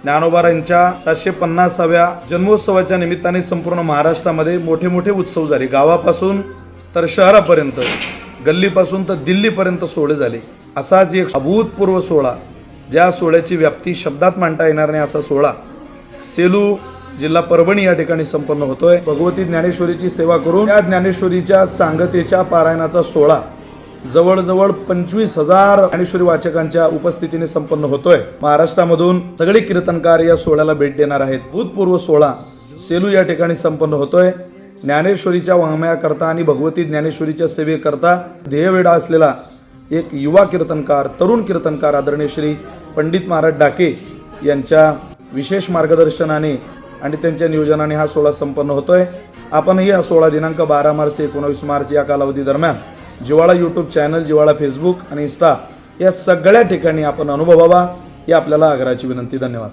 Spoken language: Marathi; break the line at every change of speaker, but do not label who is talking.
ज्ञानोबा यांच्या 750व्या जन्मोत्सवाच्या निमित्ताने संपूर्ण महाराष्ट्रामध्ये मोठे मोठे उत्सव झाले। गावापासून तर शहरापर्यंत, गल्लीपासून तर दिल्लीपर्यंत सोहळे झाले। असाच एक अभूतपूर्व सोहळा, ज्या सोहळ्याची व्याप्ती शब्दात मांडता येणार नाही असा सोहळा सेलू जिल्हा परभणी या ठिकाणी संपन्न होतोय। भगवती ज्ञानेश्वरीची सेवा करून त्या ज्ञानेश्वरीच्या सांगतेच्या पारायणाचा सोहळा जवळजवळ 25,000 ज्ञानेश्वरी वाचकांच्या उपस्थितीने संपन्न होतोय। महाराष्ट्रामधून सगळे कीर्तनकार या सोहळ्याला भेट देणार आहेत। भूतपूर्व सोहळा सेलू या ठिकाणी संपन्न होतोय। ज्ञानेश्वरीच्या वाङ्मयाकरता आणि भगवती ज्ञानेश्वरीच्या सेवेकरता ध्येयवेडा असलेला एक युवा कीर्तनकार, तरुण कीर्तनकार आदरणीय श्री पंडित महाराज डाके यांच्या विशेष मार्गदर्शनाने आणि त्यांच्या नियोजनाने हा सोहळा संपन्न होतोय। आपणही हा सोहळा दिनांक 12 मार्च ते 19 मार्च या कालावधी दरम्यान जिव्हाळा यूट्यूब चॅनल, जिव्हाळा फेसबुक आणि इंस्टा या सगळ्या ठिकाणी आपण अनुभवावा ही आपल्याला आग्रहाची विनंती। धन्यवाद।